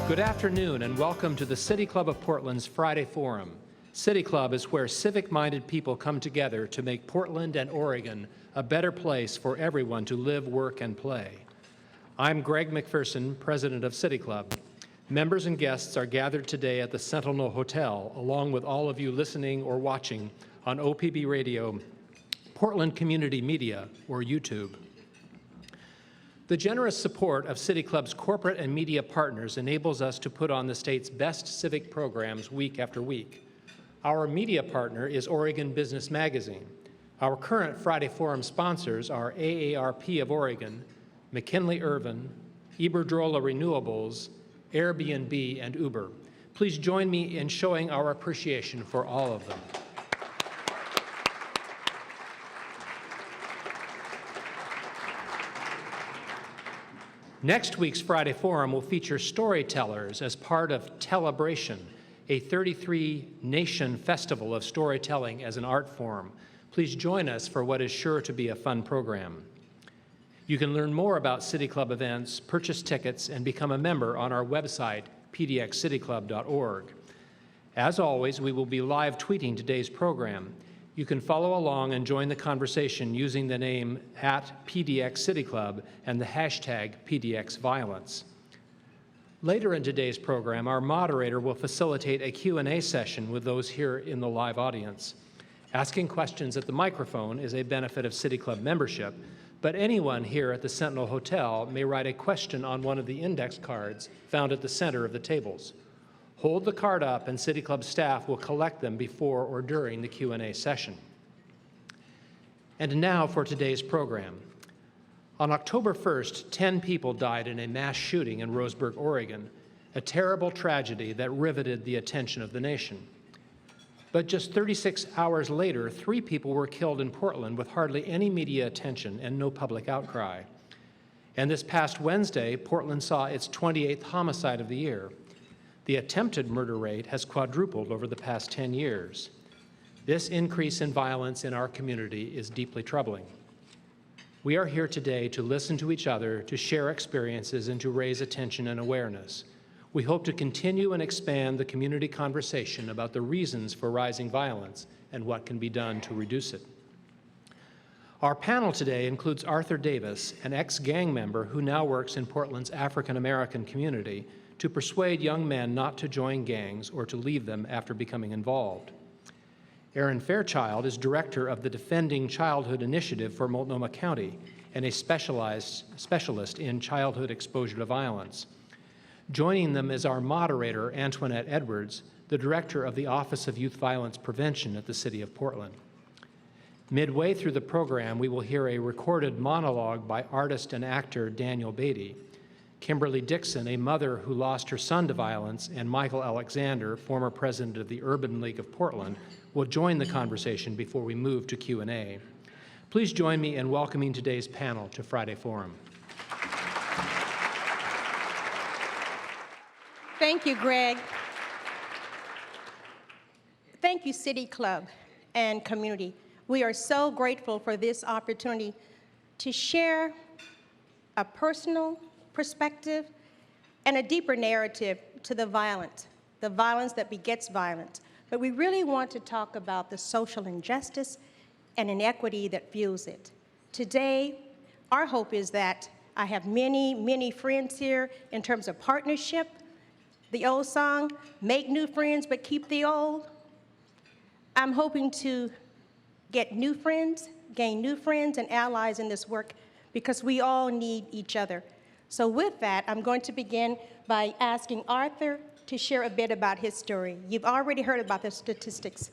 Good afternoon and welcome to the City Club of Portland's Friday Forum. City Club is where civic-minded people come together to make Portland and Oregon a better place for everyone to live, work, and play. I'm Greg McPherson, president of City Club. Members and guests are gathered today at the Sentinel Hotel, along with all of you listening or watching on OPB Radio, Portland Community Media, or YouTube. The generous support of City Club's corporate and media partners enables us to put on the state's best civic programs week after week. Our media partner is Oregon Business Magazine. Our current Friday Forum sponsors are AARP of Oregon, McKinley Irvin, Iberdrola Renewables, Airbnb, and Uber. Please join me in showing our appreciation for all of them. Next week's Friday Forum will feature storytellers as part of Telebration, a 33-nation festival of storytelling as an art form. Please join us for what is sure to be a fun program. You can learn more about City Club events, purchase tickets, and become a member on our website, pdxcityclub.org. As always, we will be live tweeting today's program. You can follow along and join the conversation using the name @PDXCityClub and the hashtag PDXViolence. Later in today's program, our moderator will facilitate a Q&A session with those here in the live audience. Asking questions at the microphone is a benefit of City Club membership, but anyone here at the Sentinel Hotel may write a question on one of the index cards found at the center of the tables. Hold the card up and City Club staff will collect them before or during the Q&A session. And now for today's program. On October 1st, 10 people died in a mass shooting in Roseburg, Oregon, a terrible tragedy that riveted the attention of the nation. But just 36 hours later, 3 people were killed in Portland with hardly any media attention and no public outcry. And this past Wednesday, Portland saw its 28th homicide of the year. The attempted murder rate has quadrupled over the past 10 years. This increase in violence in our community is deeply troubling. We are here today to listen to each other, to share experiences, and to raise attention and awareness. We hope to continue and expand the community conversation about the reasons for rising violence and what can be done to reduce it. Our panel today includes Arthur Davis, an ex-gang member who now works in Portland's African American community to persuade young men not to join gangs or to leave them after becoming involved. Erin Fairchild is director of the Defending Childhood Initiative for Multnomah County and a specialist in childhood exposure to violence. Joining them is our moderator, Antoinette Edwards, the director of the Office of Youth Violence Prevention at the City of Portland. Midway through the program, we will hear a recorded monologue by artist and actor Daniel Beatty. Kimberly Dixon, a mother who lost her son to violence, and Michael Alexander, former president of the Urban League of Portland, will join the conversation before we move to Q&A. Please join me in welcoming today's panel to Friday Forum. Thank you, Greg. Thank you, City Club and community. We are so grateful for this opportunity to share a personal perspective and a deeper narrative to the violence that begets violence. But we really want to talk about the social injustice and inequity that fuels it. Today, our hope is that I have many, many friends here in terms of partnership. The old song, make new friends but keep the old. I'm hoping to get new friends, gain new friends and allies in this work because we all need each other. So with that, I'm going to begin by asking Arthur to share a bit about his story. You've already heard about the statistics.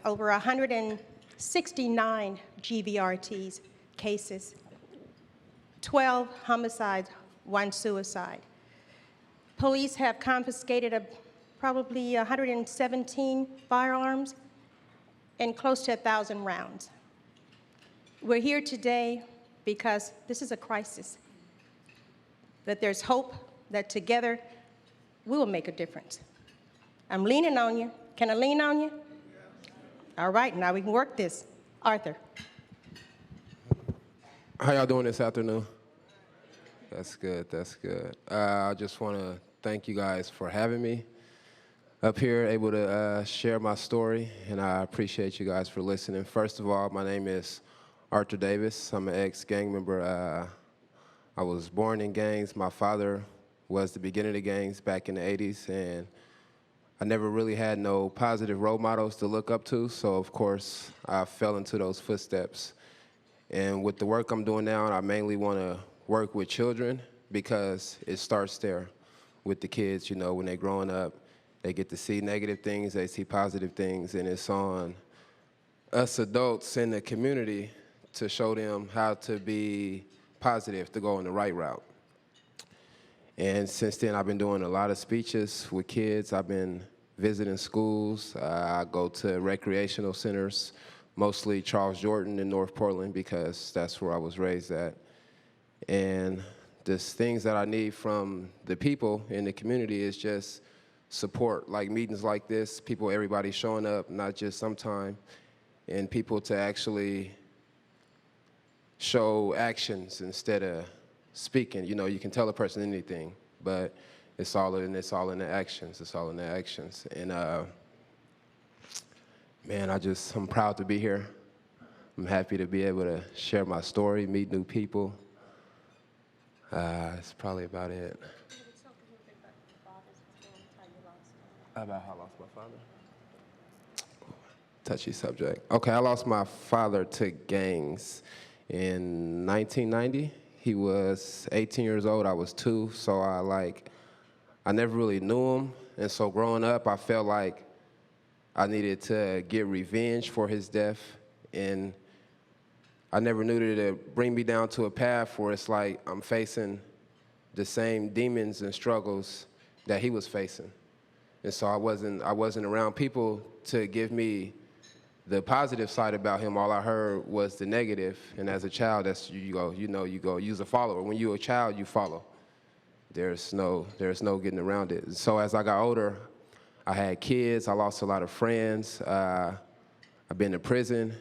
Over 169 GVRTs cases, 12 homicides, 1 suicide. Police have confiscated probably 117 firearms and close to 1,000 rounds. We're here today because this is a crisis. That there's hope that together we will make a difference. I'm leaning on you. Can I lean on you? All right, now we can work this. Arthur. How y'all doing this afternoon? That's good, that's good. I just want to Thank you guys for having me up here, able to share my story, and I appreciate you guys for listening. First of all, my name is Arthur Davis. I'm an ex-gang member. I was born in gangs. My father was the beginning of the gangs back in the 80s, and I never really had no positive role models to look up to, so of course I fell into those footsteps. And with the work I'm doing now, I mainly want to work with children because it starts there with the kids. You know, when they're growing up, they get to see negative things, they see positive things, and it's on us adults in the community to show them how to be positive, to go in the right route. And since then, I've been doing a lot of speeches with kids. I've been visiting schools. I go to recreational centers, mostly Charles Jordan in North Portland because that's where I was raised at. And the things that I need from the people in the community is just support, like meetings like this, people, everybody showing up, not just sometime, and people to actually show actions instead of speaking. You know, you can tell a person anything, but it's all in the actions. It's all in the actions. And man, I'm proud to be here. I'm happy to be able to share my story, meet new people. That's probably about it. About how I lost my father? Touchy subject. Okay, I lost my father to gangs in 1990. He was 18 years old, I was 2, so I never really knew him. And so growing up, I felt like I needed to get revenge for his death. And I never knew that it would bring me down to a path where it's like I'm facing the same demons and struggles that he was facing. And so I wasn't around people to give me the positive side about him. All I heard was the negative. And as a child, that's you go use a follower. When you're a child, you follow. There's no getting around it. So as I got older, I had kids. I lost a lot of friends. I've been to prison.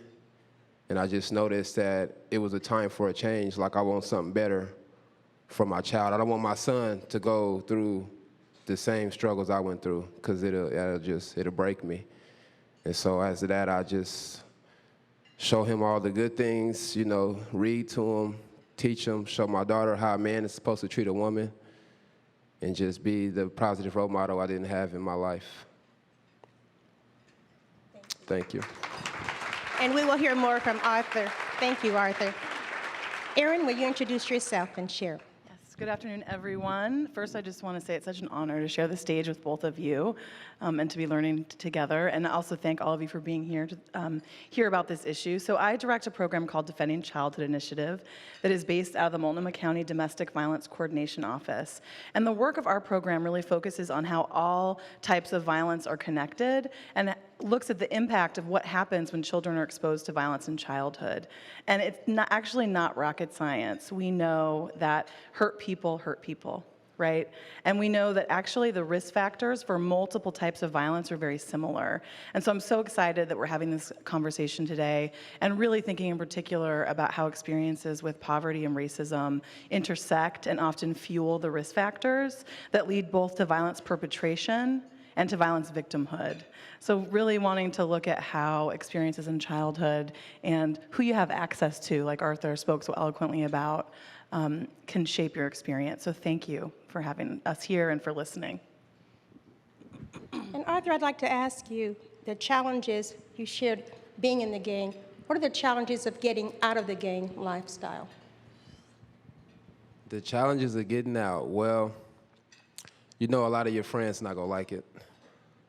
And I just noticed that it was a time for a change. Like I want something better for my child. I don't want my son to go through the same struggles I went through, because it'll break me. And so as of that, I just show him all the good things, you know, read to him, teach him, show my daughter how a man is supposed to treat a woman, and just be the positive role model I didn't have in my life. Thank you. And we will hear more from Arthur. Thank you, Arthur. Erin, will you introduce yourself and share? Good afternoon, everyone. First, I just want to say it's such an honor to share the stage with both of you and to be learning together. And also thank all of you for being here to hear about this issue. So I direct a program called Defending Childhood Initiative that is based out of the Multnomah County Domestic Violence Coordination Office. And the work of our program really focuses on how all types of violence are connected and looks at the impact of what happens when children are exposed to violence in childhood. And it's actually not rocket science. We know that hurt people, right? And we know that actually the risk factors for multiple types of violence are very similar. And so I'm so excited that we're having this conversation today and really thinking in particular about how experiences with poverty and racism intersect and often fuel the risk factors that lead both to violence perpetration and to violence victimhood. So really wanting to look at how experiences in childhood and who you have access to, like Arthur spoke so eloquently about, can shape your experience. So thank you for having us here and for listening. And Arthur, I'd like to ask you the challenges you shared being in the gang. What are the challenges of getting out of the gang lifestyle? The challenges of getting out, well, you know a lot of your friends not gonna like it.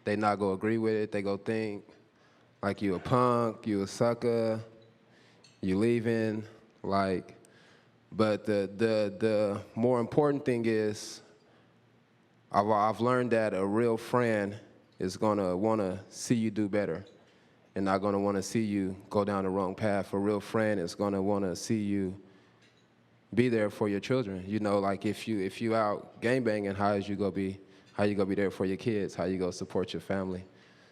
They not gonna agree with it. They go think like you a punk, you a sucker, you leaving, like. But the more important thing is, I've learned that a real friend is gonna wanna see you do better, and not gonna wanna see you go down the wrong path. A real friend is gonna wanna see you be there for your children. You know, like if you out gangbanging, how you gonna be there for your kids? How you gonna support your family?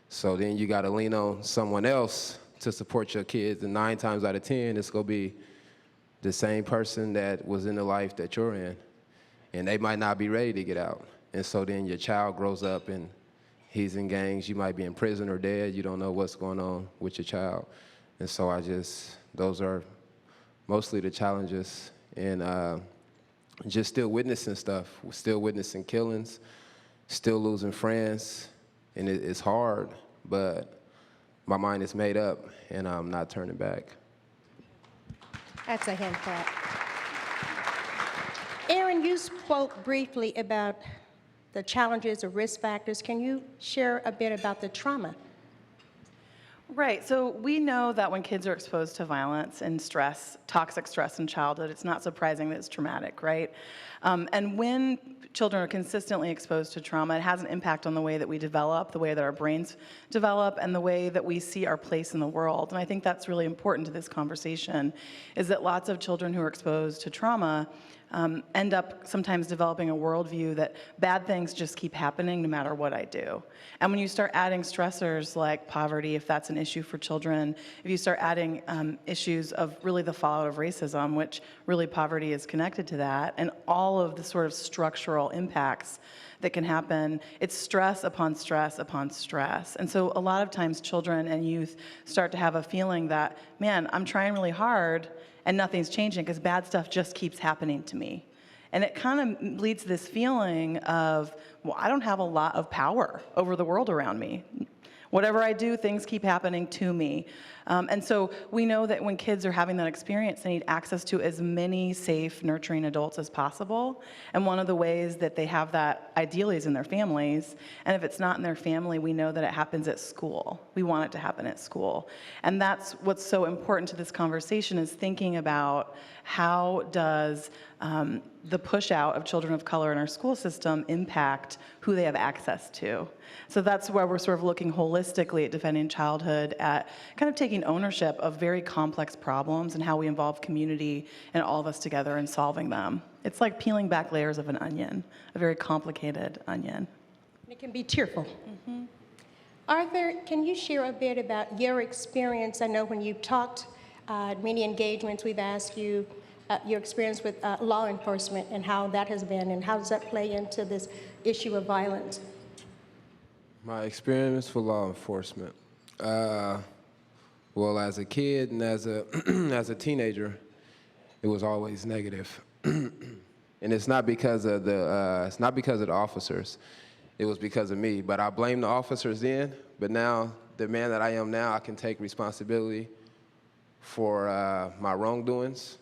So then you gotta lean on someone else to support your kids, and 9 times out of 10, it's gonna be the same person that was in the life that you're in, and they might not be ready to get out. And so then your child grows up and he's in gangs. You might be in prison or dead. You don't know what's going on with your child. And so those are mostly the challenges. And just still witnessing stuff, still witnessing killings, still losing friends. And it's hard, but my mind is made up and I'm not turning back. That's a hand clap. Erin, you spoke briefly about the challenges or risk factors. Can you share a bit about the trauma? Right, so we know that when kids are exposed to violence and stress, toxic stress in childhood, it's not surprising that it's traumatic, right? And when children are consistently exposed to trauma, it has an impact on the way that we develop, the way that our brains develop, and the way that we see our place in the world. And I think that's really important to this conversation, is that lots of children who are exposed to trauma end up sometimes developing a worldview that bad things just keep happening no matter what I do. And when you start adding stressors like poverty, if that's an issue for children, if you start adding issues of really the fallout of racism, which really poverty is connected to that, and all of the sort of structural impacts that can happen, it's stress upon stress upon stress. And so a lot of times children and youth start to have a feeling that, man, I'm trying really hard and nothing's changing because bad stuff just keeps happening to me. And it kind of leads to this feeling of, well, I don't have a lot of power over the world around me. Whatever I do, things keep happening to me. And so we know that when kids are having that experience, they need access to as many safe, nurturing adults as possible. And one of the ways that they have that ideally is in their families. And if it's not in their family, we know that it happens at school. We want it to happen at school. And that's what's so important to this conversation, is thinking about how does the push out of children of color in our school system impact who they have access to. So that's where we're sort of looking holistically at defending childhood, at kind of taking ownership of very complex problems and how we involve community and all of us together in solving them. It's like peeling back layers of an onion, a very complicated onion. It can be tearful. Mm-hmm. Arthur, can you share a bit about your experience? I know when you've talked at many engagements, we've asked you your experience with law enforcement and how that has been, and how does that play into this issue of violence? My experience with law enforcement. Well, as a kid and as a as a teenager, it was always negative, and it's not because of the officers. It was because of me. But I blame the officers then. But now, the man that I am now, I can take responsibility for my wrongdoings.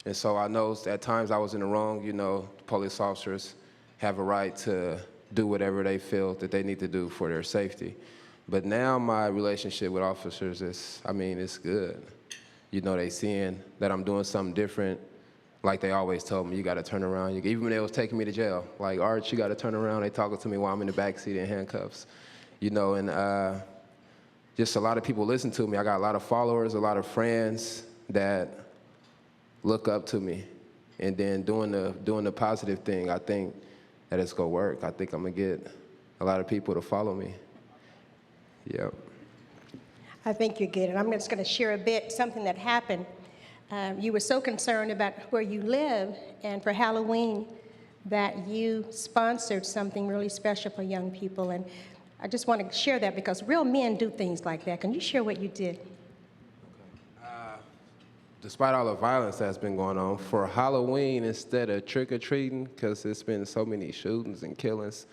And so I know at times I was in the wrong. You know, police officers have a right to do whatever they feel that they need to do for their safety. But now my relationship with officers is, it's good. You know, they seeing that I'm doing something different. Like they always told me, you got to turn around. Even when they was taking me to jail, like, Arch, you got to turn around. They talking to me while I'm in the backseat in handcuffs. You know, and just a lot of people listen to me. I got a lot of followers, a lot of friends that look up to me. And then doing the positive thing, I think that it's going to work. I think I'm going to get a lot of people to follow me. Yep. I think you're good. And I'm just going to share a bit, something that happened. You were so concerned about where you live, and for Halloween, that you sponsored something really special for young people. And I just want to share that because real men do things like that. Can you share what you did? Despite all the violence that's been going on, for Halloween, instead of trick-or-treating, because there's been so many shootings and killings,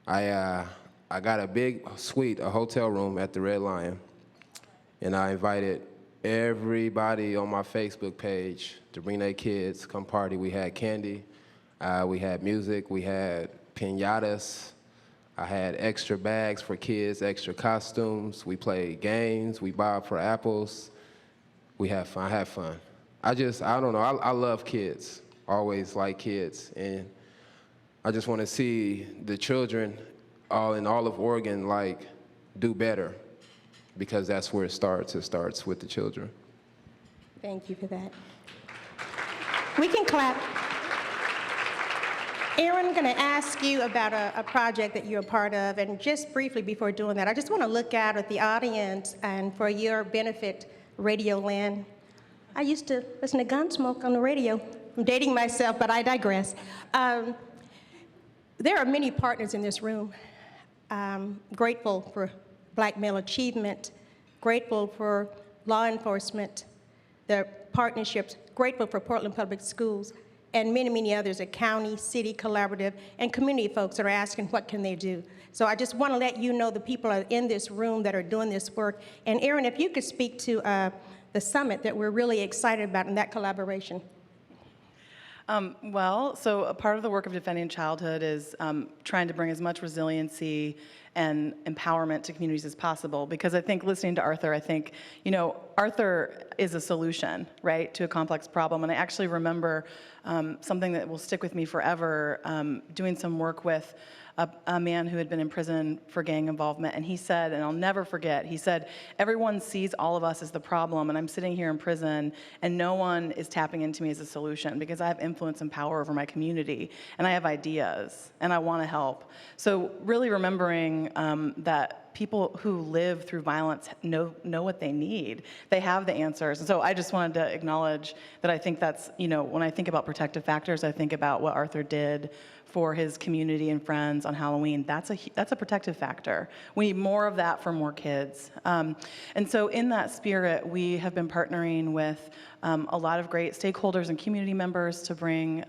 I got a big suite, a hotel room at the Red Lion, and I invited everybody on my Facebook page to bring their kids, come party. We had candy, we had music, we had piñatas, I had extra bags for kids, extra costumes, we played games, we bobbed for apples. We had fun. I had fun. I don't know. I love kids. Always like kids, and I just want to see the children, all in all of Oregon, like do better, because that's where it starts. It starts with the children. Thank you for that. We can clap. Erin, I'm going to ask you about a project that you're a part of, and just briefly before doing that, I just want to look out at the audience, and for your benefit, Radio Land. I used to listen to Gunsmoke on the radio. I'm dating myself, but I digress. There are many partners in this room. Grateful for Black male achievement, grateful for law enforcement, the partnerships, grateful for Portland Public Schools, and many, many others, a county, city, collaborative, and community folks that are asking what can they do. So I just want to let you know the people are in this room that are doing this work. And Erin, if you could speak to the summit that we're really excited about in that collaboration. So a part of the work of Defending Childhood is trying to bring as much resiliency and empowerment to communities as possible. Because I think listening to Arthur, I think, Arthur is a solution, right, to a complex problem. And I actually remember something that will stick with me forever, doing some work with a man who had been in prison for gang involvement, and he said, and I'll never forget, he said, everyone sees all of us as the problem, and I'm sitting here in prison, and no one is tapping into me as a solution, because I have influence and power over my community, and I have ideas, and I want to help. So really remembering that people who live through violence know what they need. They have the answers. And so I just wanted to acknowledge that I think that's, when I think about protective factors, I think about what Arthur did for his community and friends on Halloween. That's a protective factor. We need more of that for more kids. And so in that spirit, we have been partnering with a lot of great stakeholders and community members to bring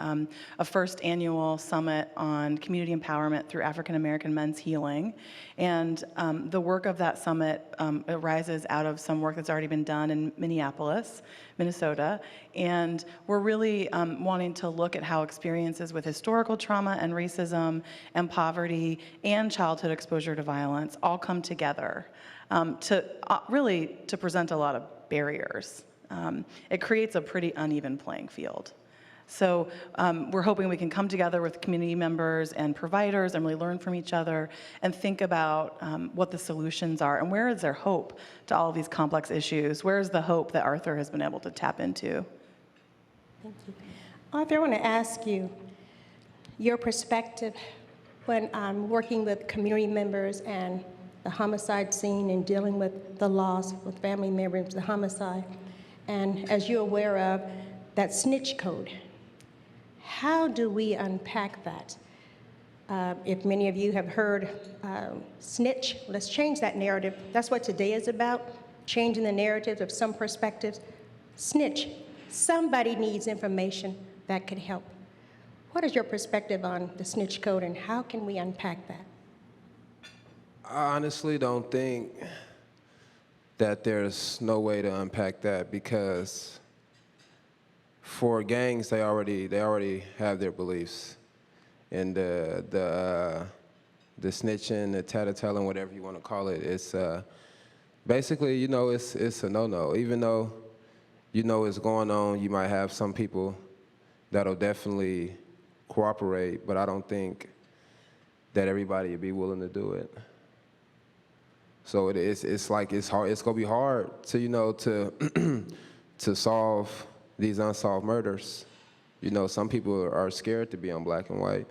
a first annual summit on community empowerment through African American men's healing. And the work of that summit arises out of some work that's already been done in Minneapolis, Minnesota. And we're really wanting to look at how experiences with historical trauma and racism and poverty and childhood exposure to violence all come together to present a lot of barriers. It creates a pretty uneven playing field. So we're hoping we can come together with community members and providers and really learn from each other and think about what the solutions are and where is there hope to all of these complex issues? Where is the hope that Arthur has been able to tap into? Thank you. Arthur, I want to ask you your perspective when I'm working with community members and the homicide scene and dealing with the loss with family members of the homicide. And as you're aware of, that snitch code. How do we unpack that? If many of you have heard snitch, let's change that narrative. That's what today is about, changing the narrative of some perspectives. Snitch, somebody needs information that could help. What is your perspective on the snitch code and how can we unpack that? I honestly don't think that there's no way to unpack that because for gangs, they already have their beliefs. And the snitching, the tattletelling, whatever you want to call it, it's basically, it's a no-no. Even though it's going on, you might have some people that'll definitely cooperate, but I don't think that everybody would be willing to do it. So it's like it's hard. It's gonna be hard to to solve these unsolved murders. Some people are scared to be on black and white,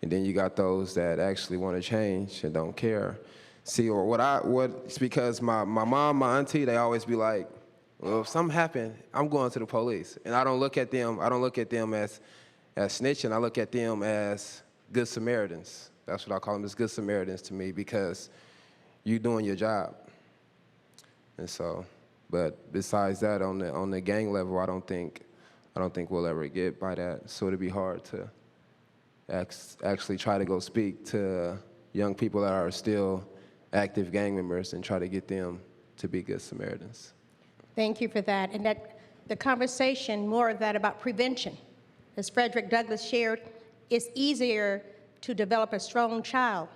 and then you got those that actually want to change and don't care. See, or it's because my mom, my auntie, they always be like, well, if something happened, I'm going to the police, and I don't look at them as snitching. I look at them as good Samaritans. That's what I call them, as good Samaritans to me, because you're doing your job. And so, but besides that, on the gang level, I don't think we'll ever get by that. So it'd be hard to actually try to go speak to young people that are still active gang members and try to get them to be good Samaritans. Thank you for that. And that the conversation, more of that about prevention. As Frederick Douglass shared, it's easier to develop a strong child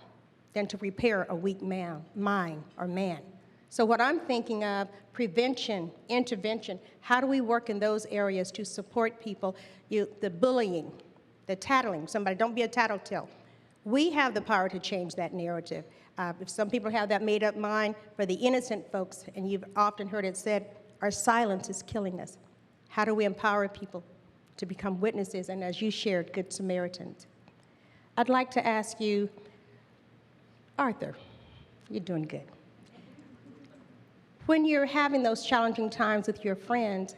than to repair a weak mind or man. So what I'm thinking of, prevention, intervention, how do we work in those areas to support people? The bullying, the tattling, somebody, don't be a tattletale. We have the power to change that narrative. If some people have that made up mind, for the innocent folks, and you've often heard it said, our silence is killing us. How do we empower people to become witnesses, and as you shared, good Samaritans? I'd like to ask you, Arthur, you're doing good. When you're having those challenging times with your friends,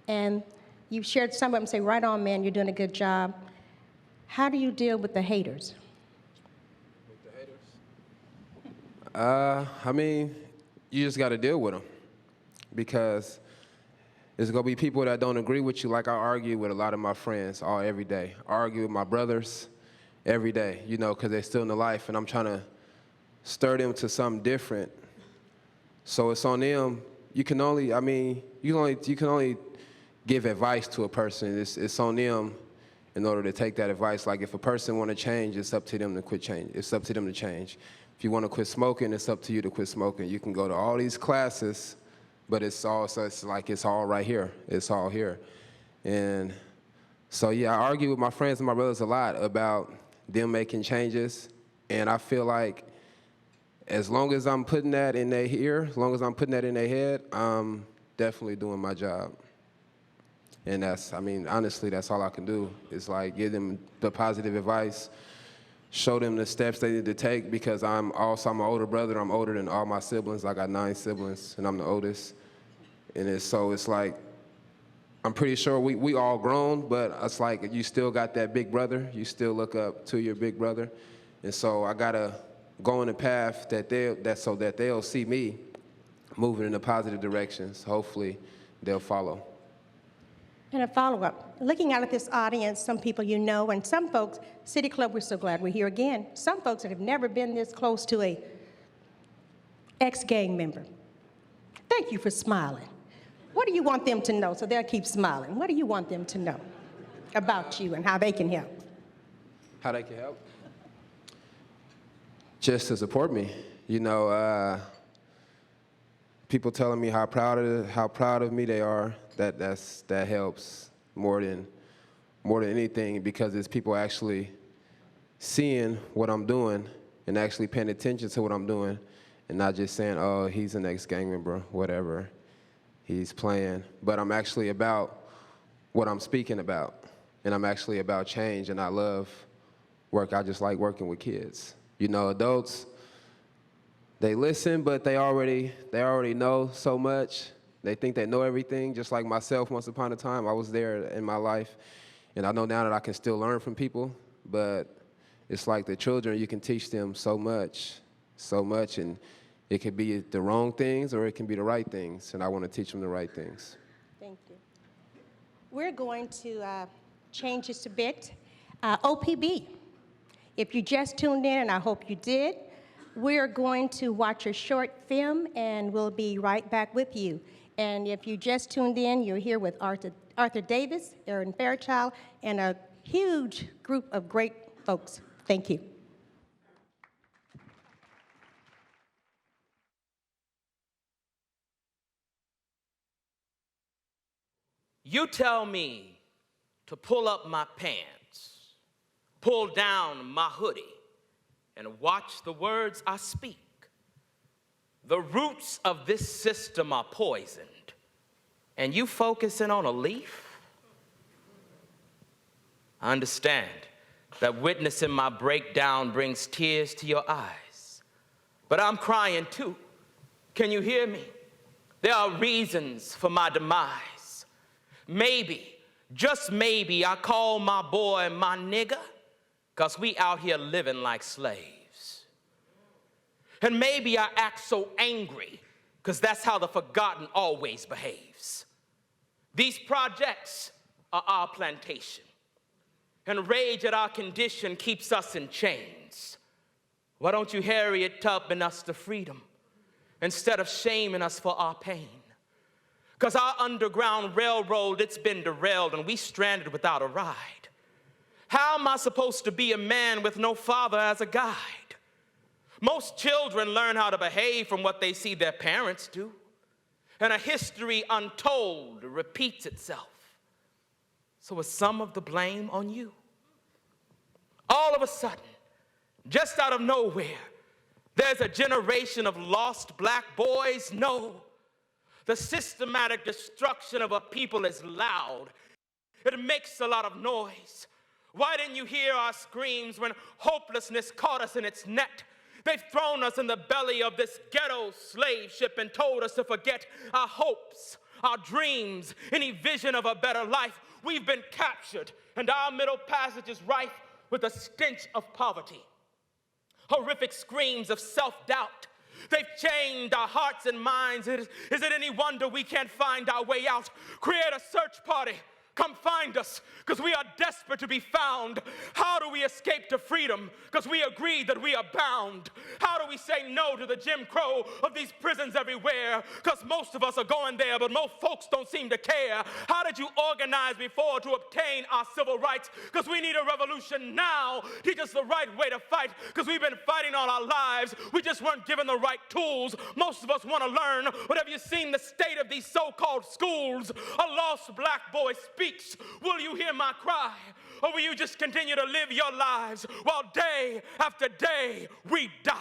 and you've shared some of them say, right on, man, you're doing a good job, how do you deal with the haters? I mean, you just got to deal with them because there's going to be people that don't agree with you. Like I argue with a lot of my friends every day. I argue with my brothers every day, you know, because they're still in the life, and I'm trying to stir them to something different. So it's on them. You can only give advice to a person. It's on them in order to take that advice. Like if a person want to change, it's up to them to quit change. It's up to them to change. If you want to quit smoking, it's up to you to quit smoking. You can go to all these classes, but it's all right here. It's all here. And so yeah, I argue with my friends and my brothers a lot about them making changes, and I feel like as long as I'm putting that in their ear, as long as I'm putting that in their head, I'm definitely doing my job. And honestly, that's all I can do is like give them the positive advice, show them the steps they need to take, because I'm an older brother. I'm older than all my siblings. I got 9 siblings, and I'm the oldest. And it's like, I'm pretty sure we all grown, but it's like you still got that big brother. You still look up to your big brother. And so I gotta go in the path so that they'll see me moving in the positive directions. Hopefully, they'll follow. And a follow-up. Looking out at this audience, some people you know, and some folks, City Club, we're so glad we're here again. Some folks that have never been this close to a ex-gang member. Thank you for smiling. What do you want them to know so they'll keep smiling? What do you want them to know about you and how they can help? How they can help? Just to support me. You know, people telling me how proud of me they are. That helps more than anything, because it's people actually seeing what I'm doing and actually paying attention to what I'm doing, and not just saying, oh, he's an ex-gang member, whatever he's playing. But I'm actually about what I'm speaking about, and I'm actually about change, and I love work. I just like working with kids. You know, adults, they listen, but they already know so much. They think they know everything, just like myself once upon a time. I was there in my life, and I know now that I can still learn from people, but it's like the children, you can teach them so much, and it could be the wrong things or it can be the right things, and I want to teach them the right things. Thank you. We're going to change this a bit. OPB, if you just tuned in, and I hope you did, we're going to watch a short film, and we'll be right back with you. And if you just tuned in, you're here with Arthur Davis, Erin Fairchild, and a huge group of great folks. Thank you. You tell me to pull up my pants, pull down my hoodie, and watch the words I speak. The roots of this system are poisoned, and you focusing on a leaf? I understand that witnessing my breakdown brings tears to your eyes, but I'm crying too. Can you hear me? There are reasons for my demise. Maybe, just maybe, I call my boy my nigga, 'cause we out here living like slaves. And maybe I act so angry, 'cause that's how the forgotten always behaves. These projects are our plantation, and rage at our condition keeps us in chains. Why don't you Harriet Tubman us to freedom instead of shaming us for our pain? 'Cause our underground railroad, it's been derailed, and we stranded without a ride. How am I supposed to be a man with no father as a guide? Most children learn how to behave from what they see their parents do, and a history untold repeats itself. So is some of the blame on you? All of a sudden, just out of nowhere, there's a generation of lost black boys? No. The systematic destruction of a people is loud. It makes a lot of noise. Why didn't you hear our screams when hopelessness caught us in its net? They've thrown us in the belly of this ghetto slave ship and told us to forget our hopes, our dreams, any vision of a better life. We've been captured, and our middle passage is rife with the stench of poverty. Horrific screams of self-doubt chained our hearts and minds. Is it any wonder we can't find our way out? Create a search party. Come find us, because we are desperate to be found. How do we escape to freedom? Because we agree that we are bound. How do we say no to the Jim Crow of these prisons everywhere? Because most of us are going there, but most folks don't seem to care. How did you organize before to obtain our civil rights? Because we need a revolution now. Teach us the right way to fight, because we've been fighting all our lives. We just weren't given the right tools. Most of us want to learn, but have you seen the state of these so-called schools? A lost black boy speaks. Will you hear my cry? Or will you just continue to live your lives while day after day we die?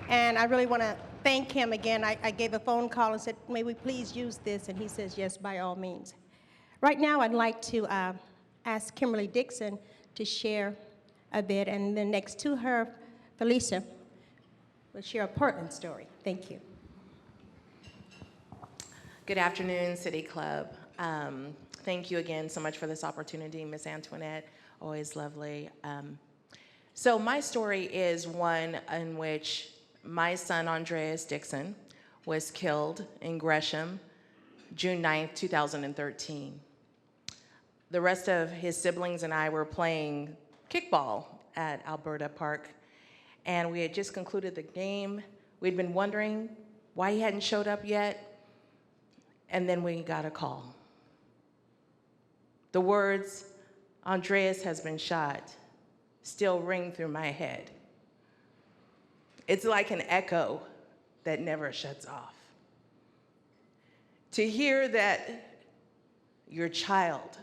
And I really want to thank him again. I gave a phone call and said, may we please use this? And he says, yes, by all means. Right now, I'd like to ask Kimberly Dixon to share a bit, and then next to her, Felicia will share a Portland story. Thank you. Good afternoon, City Club. Thank you again so much for this opportunity, Miss Antoinette. Always lovely. So my story is one in which my son, Andreas Dixon, was killed in Gresham, June 9th, 2013. The rest of his siblings and I were playing kickball at Alberta Park, and we had just concluded the game. We'd been wondering why he hadn't showed up yet, and then we got a call. The words, "Andreas has been shot," still ring through my head. It's like an echo that never shuts off. To hear that your child,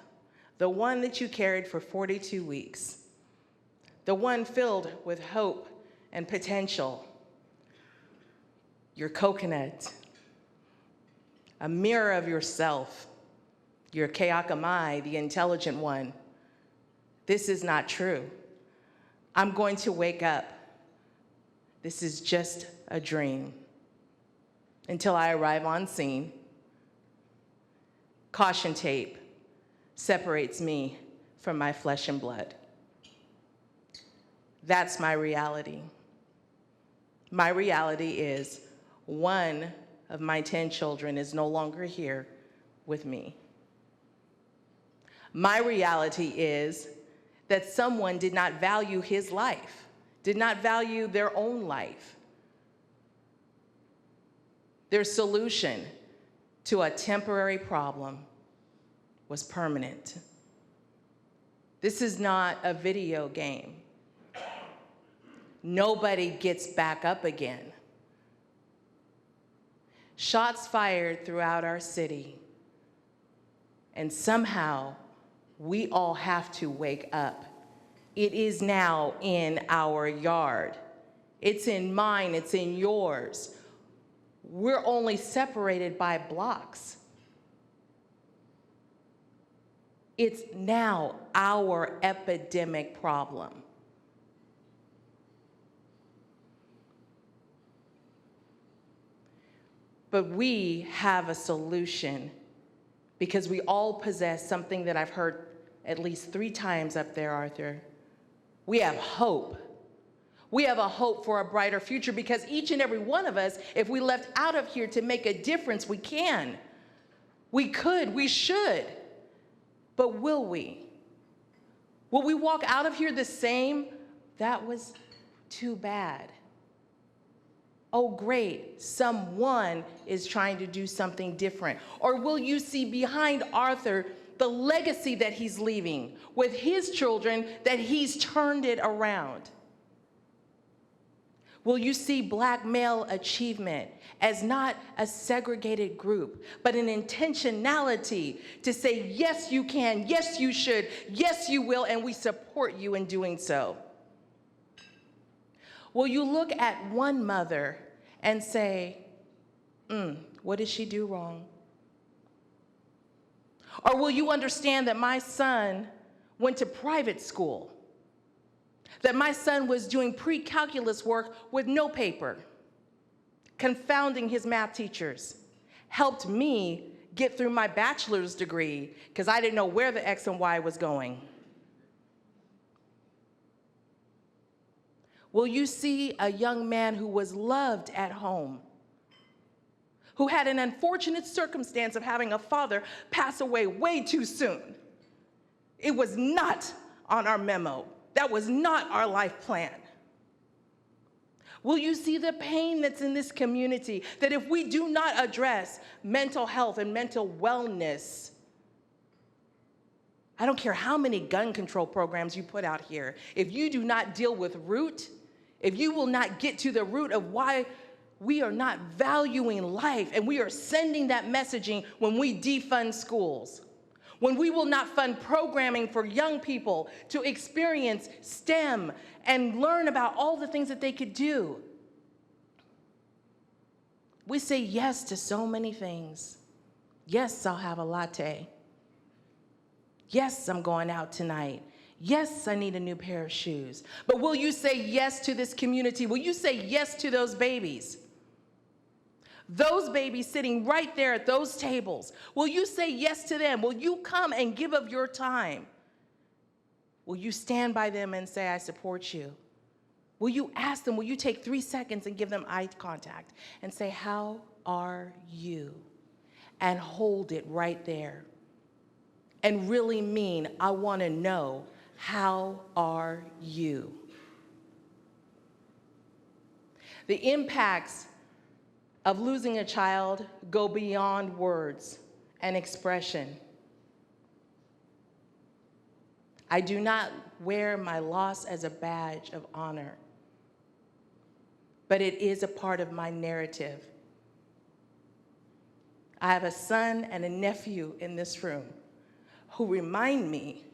the one that you carried for 42 weeks, the one filled with hope and potential, your coconut, a mirror of yourself, your Keakamai, the intelligent one. This is not true. I'm going to wake up. This is just a dream. Until I arrive on scene, caution tape separates me from my flesh and blood. That's my reality. My reality is one of my 10 children is no longer here with me. My reality is that someone did not value his life, did not value their own life. Their solution to a temporary problem was permanent. This is not a video game. Nobody gets back up again. Shots fired throughout our city, and somehow we all have to wake up. It is now in our yard. It's in mine, it's in yours. We're only separated by blocks. It's now our epidemic problem. But we have a solution because we all possess something that I've heard at least 3 times up there, Arthur. We have hope. We have a hope for a brighter future because each and every one of us, if we left out of here to make a difference, we can. We could, we should. But will we? Will we walk out of here the same? That was too bad. Oh, great, someone is trying to do something different. Or will you see behind Arthur the legacy that he's leaving with his children, that he's turned it around? Will you see Black male achievement as not a segregated group, but an intentionality to say, yes, you can, yes, you should, yes, you will, and we support you in doing so? Will you look at one mother and say, what did she do wrong? Or will you understand that my son went to private school, that my son was doing pre-calculus work with no paper, confounding his math teachers, helped me get through my bachelor's degree because I didn't know where the X and Y was going? Will you see a young man who was loved at home, who had an unfortunate circumstance of having a father pass away way too soon? It was not on our memo. That was not our life plan. Will you see the pain that's in this community, that if we do not address mental health and mental wellness, I don't care how many gun control programs you put out here, if you do not deal with root, if you will not get to the root of why we are not valuing life, and we are sending that messaging when we defund schools, when we will not fund programming for young people to experience STEM and learn about all the things that they could do. We say yes to so many things. Yes, I'll have a latte. Yes, I'm going out tonight. Yes, I need a new pair of shoes. But will you say yes to this community? Will you say yes to those babies? Those babies sitting right there at those tables, will you say yes to them? Will you come and give of your time? Will you stand by them and say, I support you? Will you ask them, will you take 3 seconds and give them eye contact and say, how are you? And hold it right there. And really mean, I want to know, how are you? The impacts of losing a child go beyond words and expression. I do not wear my loss as a badge of honor, but it is a part of my narrative. I have a son and a nephew in this room who remind me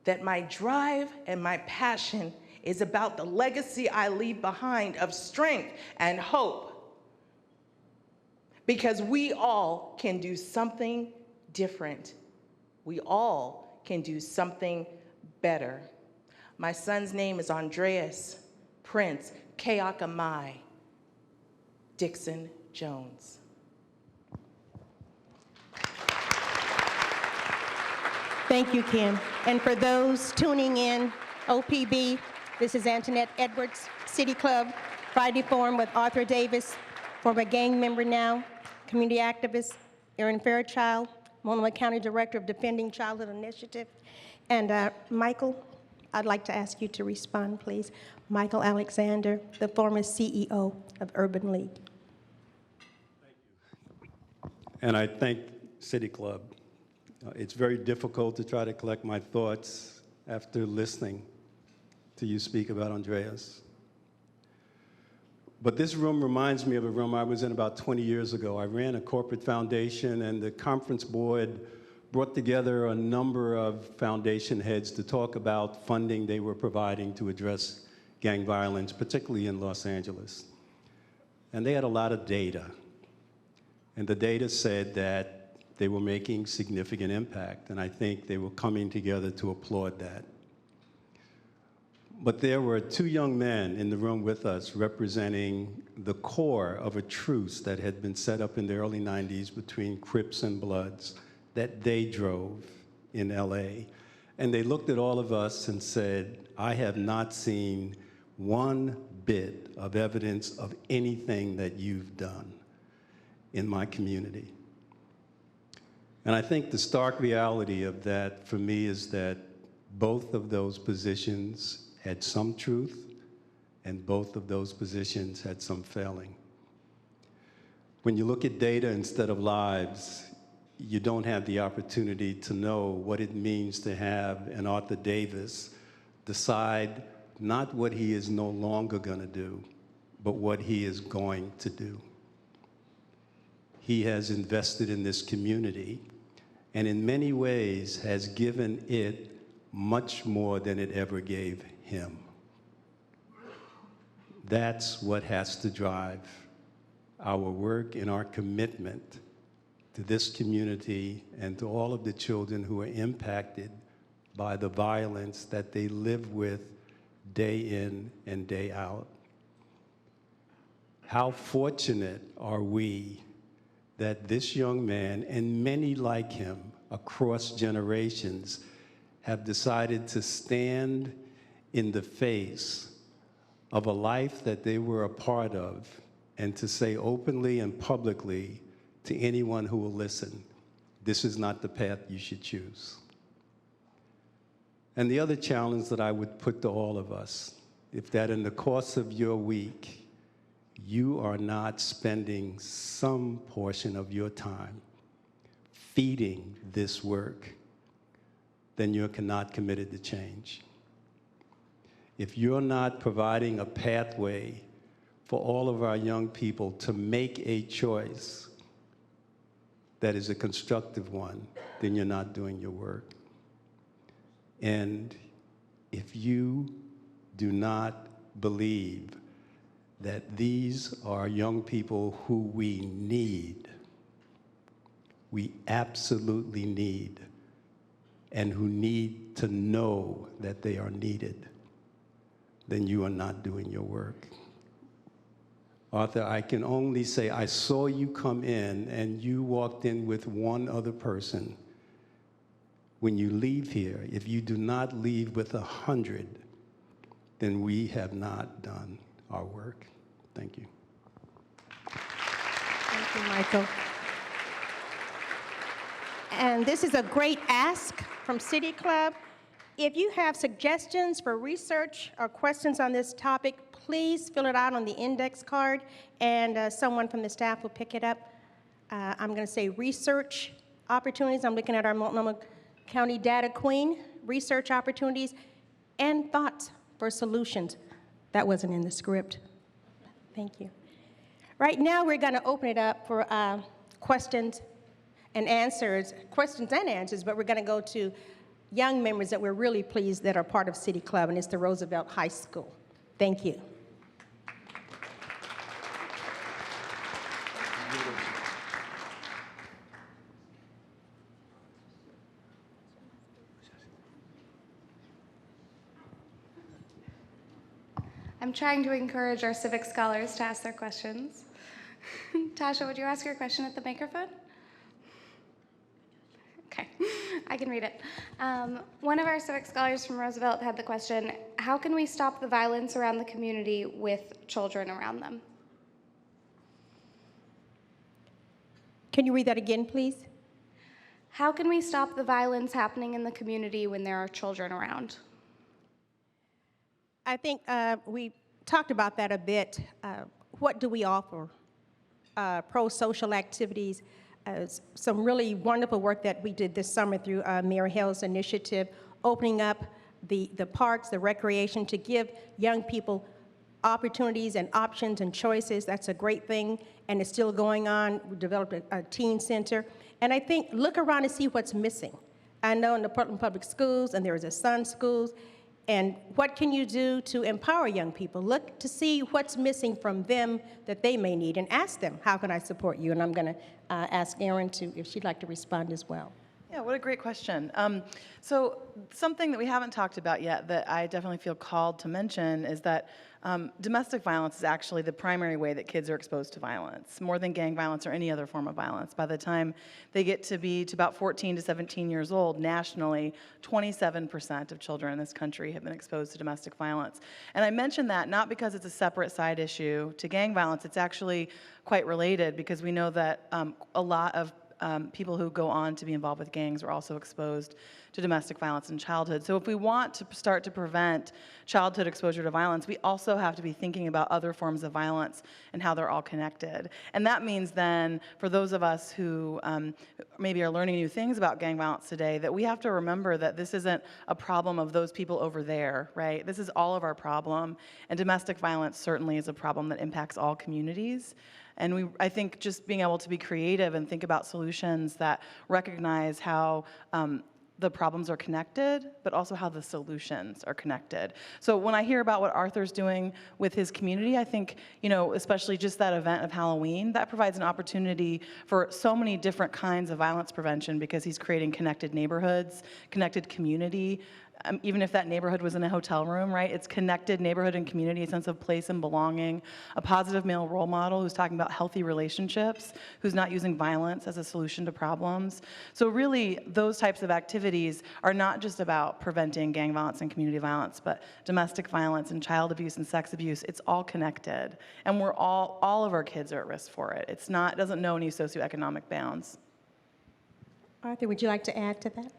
that my drive and my passion is about the legacy I leave behind of strength and hope. Because we all can do something different. We all can do something better. My son's name is Andreas Prince Keakamai Dixon Jones. Thank you, Kim. And for those tuning in, OPB, this is Antoinette Edwards, City Club, Friday Forum with Arthur Davis, former gang member now, community activist, Erin Fairchild, Multnomah County Director of Defending Childhood Initiative. And Michael, I'd like to ask you to respond, please. Michael Alexander, the former CEO of Urban League. Thank you. And I thank City Club. It's very difficult to try to collect my thoughts after listening to you speak about Andreas. But this room reminds me of a room I was in about 20 years ago. I ran a corporate foundation, and the conference board brought together a number of foundation heads to talk about funding they were providing to address gang violence, particularly in Los Angeles. And they had a lot of data. And the data said that they were making significant impact, and I think they were coming together to applaud that. But there were two young men in the room with us representing the core of a truce that had been set up in the early 90s between Crips and Bloods that they drove in LA. And they looked at all of us and said, I have not seen one bit of evidence of anything that you've done in my community. And I think the stark reality of that for me is that both of those positions had some truth, and both of those positions had some failing. When you look at data instead of lives, you don't have the opportunity to know what it means to have an Arthur Davis decide not what he is no longer going to do, but what he is going to do. He has invested in this community, and in many ways has given it much more than it ever gave him. That's what has to drive our work and our commitment to this community and to all of the children who are impacted by the violence that they live with day in and day out. How fortunate are we that this young man and many like him across generations have decided to stand in the face of a life that they were a part of, and to say openly and publicly to anyone who will listen, this is not the path you should choose. And the other challenge that I would put to all of us, if that in the course of your week, you are not spending some portion of your time feeding this work, then you're not committed to change. If you're not providing a pathway for all of our young people to make a choice that is a constructive one, then you're not doing your work. And if you do not believe that these are young people who we absolutely need, and who need to know that they are needed, then you are not doing your work. Arthur, I can only say I saw you come in and you walked in with one other person. When you leave here, if you do not leave with 100, then we have not done our work. Thank you. Thank you, Michael. And this is a great ask from City Club. If you have suggestions for research or questions on this topic, please fill it out on the index card, and someone from the staff will pick it up. I'm going to say research opportunities. I'm looking at our Multnomah County Data Queen, research opportunities, and thoughts for solutions. That wasn't in the script. Thank you. Right now, we're going to open it up for questions and answers, but we're going to go to young members that we're really pleased that are part of City Club, and it's the Roosevelt High School. Thank you. I'm trying to encourage our civic scholars to ask their questions. Tasha, would you ask your question at the microphone? Okay, I can read it. One of our civic scholars from Roosevelt had the question, how can we stop the violence around the community with children around them? Can you read that again, please? How can we stop the violence happening in the community when there are children around? I think we talked about that a bit. What do we offer? Pro-social activities, some really wonderful work that we did this summer through Mayor Hill's initiative, opening up the parks, the recreation, to give young people opportunities and options and choices. That's a great thing, and it's still going on. We developed a teen center. And I think look around and see what's missing. I know in the Portland Public Schools, and there is a Sun Schools, and what can you do to empower young people? Look to see what's missing from them that they may need, and ask them, how can I support you? And I'm going to ask Erin if she'd like to respond as well. Yeah, what a great question. So something that we haven't talked about yet that I definitely feel called to mention is that domestic violence is actually the primary way that kids are exposed to violence, more than gang violence or any other form of violence. By the time they get to be about 14 to 17 years old, nationally, 27% of children in this country have been exposed to domestic violence. And I mention that not because it's a separate side issue to gang violence, it's actually quite related, because we know that a lot of people who go on to be involved with gangs are also exposed to domestic violence in childhood. So if we want to start to prevent childhood exposure to violence, we also have to be thinking about other forms of violence and how they're all connected. And that means then, for those of us who maybe are learning new things about gang violence today, that we have to remember that this isn't a problem of those people over there, right? This is all of our problem. And domestic violence certainly is a problem that impacts all communities. And I think just being able to be creative and think about solutions that recognize how the problems are connected, but also how the solutions are connected. So when I hear about what Arthur's doing with his community, I think, especially just that event of Halloween, that provides an opportunity for so many different kinds of violence prevention, because he's creating connected neighborhoods, connected community. even if that neighborhood was in a hotel room, right? It's connected neighborhood and community, a sense of place and belonging, a positive male role model who's talking about healthy relationships, who's not using violence as a solution to problems. So really, those types of activities are not just about preventing gang violence and community violence, but domestic violence and child abuse and sex abuse. It's all connected. And we're all of our kids are at risk for it. It doesn't know any socioeconomic bounds. Arthur, would you like to add to that?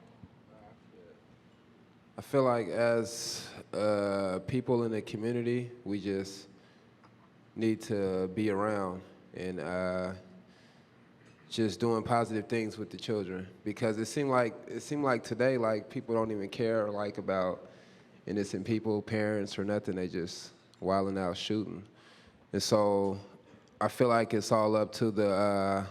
I feel like as people in the community, we just need to be around and just doing positive things with the children, because it seemed like today, like, people don't even care, like, about innocent people, parents or nothing. They just wilding out shooting. And so I feel like it's all up to the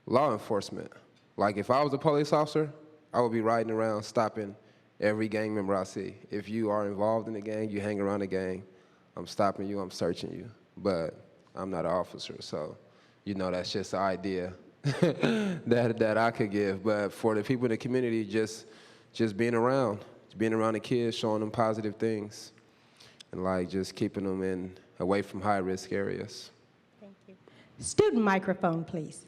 law enforcement. Like, if I was a police officer, I would be riding around stopping every gang member I see. If you are involved in the gang, you hang around the gang, I'm stopping you, I'm searching you. But I'm not an officer, so, that's just an idea that I could give. But for the people in the community, just being around the kids, showing them positive things, and, like, just keeping them away from high-risk areas. Thank you. Student microphone, please.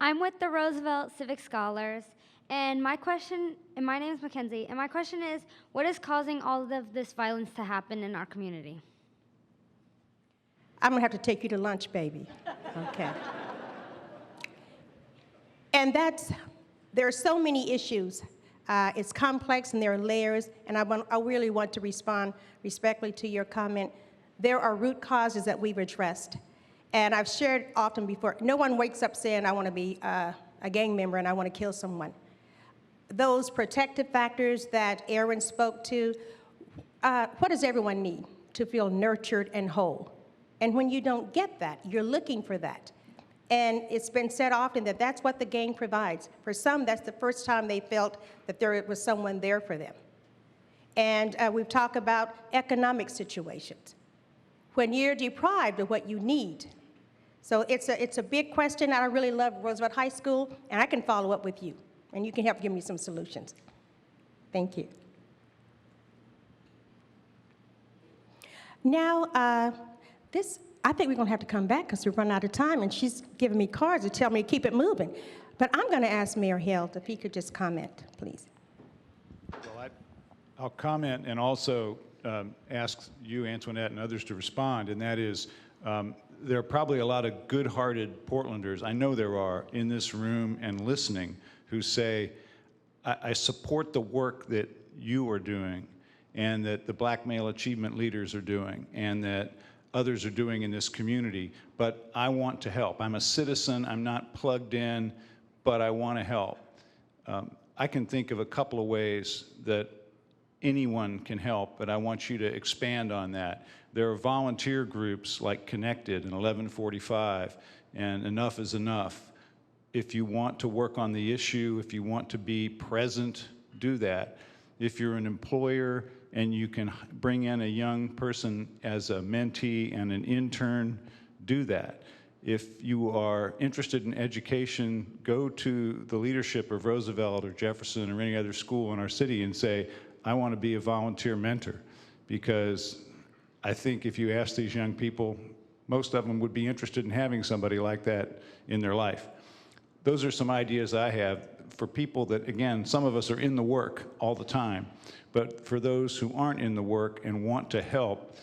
I'm with the Roosevelt Civic Scholars, and my name is Mackenzie, and my question is, what is causing all of this violence to happen in our community? I'm gonna have to take you to lunch, baby. Okay. And there are so many issues. It's complex and there are layers, and I really want to respond respectfully to your comment. There are root causes that we've addressed. And I've shared often before, no one wakes up saying, I want to be a gang member and I want to kill someone. Those protective factors that Erin spoke to, what does everyone need to feel nurtured and whole? And when you don't get that, you're looking for that. And it's been said often that that's what the gang provides. For some, that's the first time they felt that there was someone there for them. And we've talked about economic situations. When you're deprived of what you need. So it's a big question. I really love Roosevelt High School, and I can follow up with you, and you can help give me some solutions. Thank you. Now, I think we're going to have to come back because we've run out of time, and she's giving me cards to tell me to keep it moving. But I'm going to ask Mayor Held if he could just comment, please. Well, I'll comment and also ask you, Antoinette, and others to respond, and that is, there are probably a lot of good-hearted Portlanders, I know there are, in this room and listening, who say, I support the work that you are doing and that the Black male achievement leaders are doing and that others are doing in this community, but I want to help. I'm a citizen, I'm not plugged in, but I want to help. I can think of a couple of ways that anyone can help, but I want you to expand on that. There are volunteer groups like Connected and 1145 and Enough is Enough. If you want to work on the issue, if you want to be present, do that. If you're an employer and you can bring in a young person as a mentee and an intern, do that. If you are interested in education, go to the leadership of Roosevelt or Jefferson or any other school in our city and say, I want to be a volunteer mentor, because I think if you ask these young people, most of them would be interested in having somebody like that in their life. Those are some ideas I have for people that, again, some of us are in the work all the time, but for those who aren't in the work and want to help,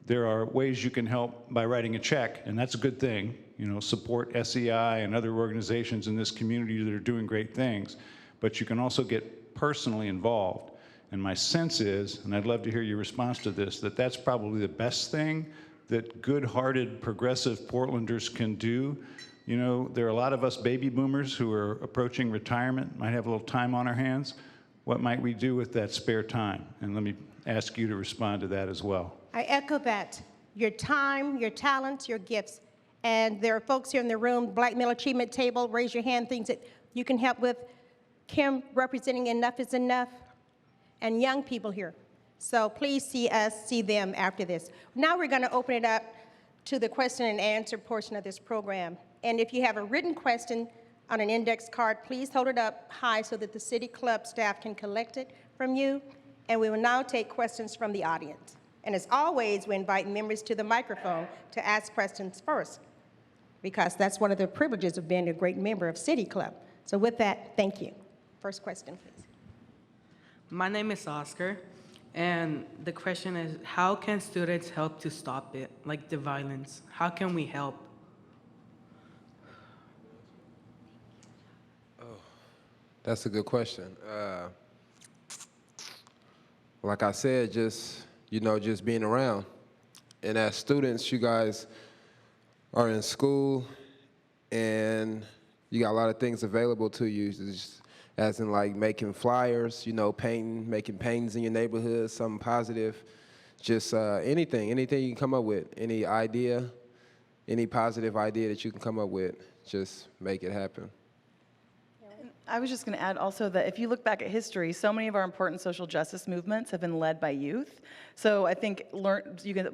there are ways you can help by writing a check, and that's a good thing. Support SEI and other organizations in this community that are doing great things, but you can also get personally involved. And my sense is, and I'd love to hear your response to this, that that's probably the best thing that good-hearted, progressive Portlanders can do. There are a lot of us baby boomers who are approaching retirement, might have a little time on our hands. What might we do with that spare time? And let me ask you to respond to that as well. I echo that. Your time, your talents, your gifts. And there are folks here in the room, Black Male Achievement Table, raise your hand, things that you can help with. Kim representing Enough is Enough. And young people here. So please see them after this. Now we're going to open it up to the question and answer portion of this program. And if you have a written question, on an index card. Please hold it up high so that the City Club staff can collect it from you. And we will now take questions from the audience. And as always, we invite members to the microphone to ask questions first, because that's one of the privileges of being a great member of City Club. So with that, thank you. First question, please. My name is Oscar, and the question is, how can students help to stop it, like the violence? How can we help? That's a good question. Like I said, just being around. And as students, you guys are in school, and you got a lot of things available to you, just as in like making flyers, painting, making paintings in your neighborhood, something positive. Just anything you can come up with, any idea, any positive idea that you can come up with, just make it happen. I was just going to add also that if you look back at history, so many of our important social justice movements have been led by youth. So I think a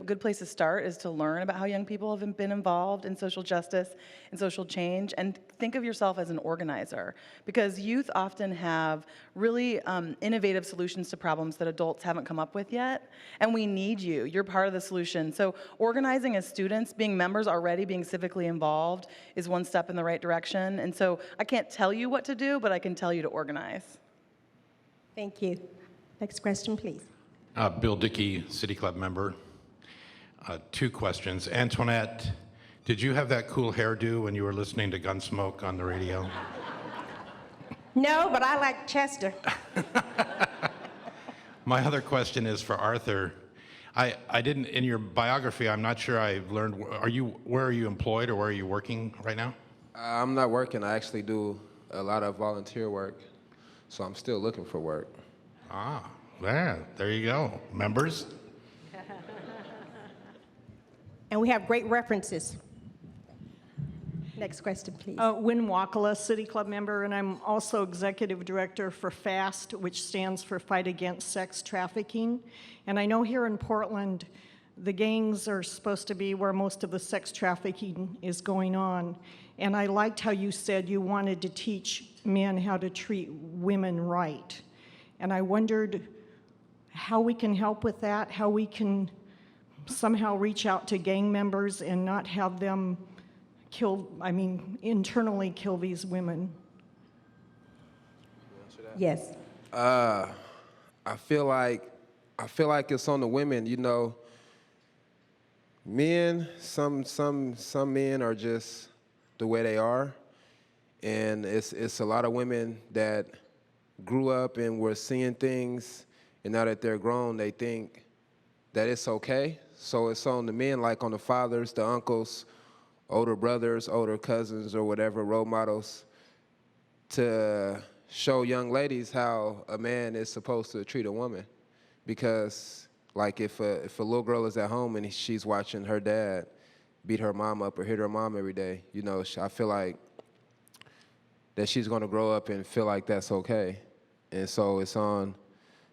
good place to start is to learn about how young people have been involved in social justice and social change, and think of yourself as an organizer, because youth often have really innovative solutions to problems that adults haven't come up with yet, and we need you. You're part of the solution. So organizing as students, being members already, being civically involved is one step in the right direction. And so I can't tell you what to do, but I can tell you to organize. Thank you. Next question, please. Bill Dickey, City Club member. 2 questions. Antoinette, did you have that cool hairdo when you were listening to Gunsmoke on the radio? No, but I like Chester. My other question is for Arthur. I didn't, in your biography, I'm not sure I learned, where are you employed, or where are you working right now? I'm not working. I actually do a lot of volunteer work, so I'm still looking for work. There you go. Members? And we have great references. Next question, please. Wynn Wakala, City Club member, and I'm also executive director for FAST, which stands for Fight Against Sex Trafficking. And I know here in Portland, the gangs are supposed to be where most of the sex trafficking is going on. And I liked how you said you wanted to teach men how to treat women right. And I wondered how we can help with that, how we can somehow reach out to gang members and not have them internally kill these women. Yes. I feel like it's on the women. Men, some men are just the way they are, and it's a lot of women that grew up and were seeing things, and now that they're grown, they think that it's okay. So it's on the men, like on the fathers, the uncles, older brothers, older cousins, or whatever, role models, to show young ladies how a man is supposed to treat a woman. Because, like, if a little girl is at home and she's watching her dad beat her mom up or hit her mom every day, I feel like that she's going to grow up and feel like that's okay. And so it's on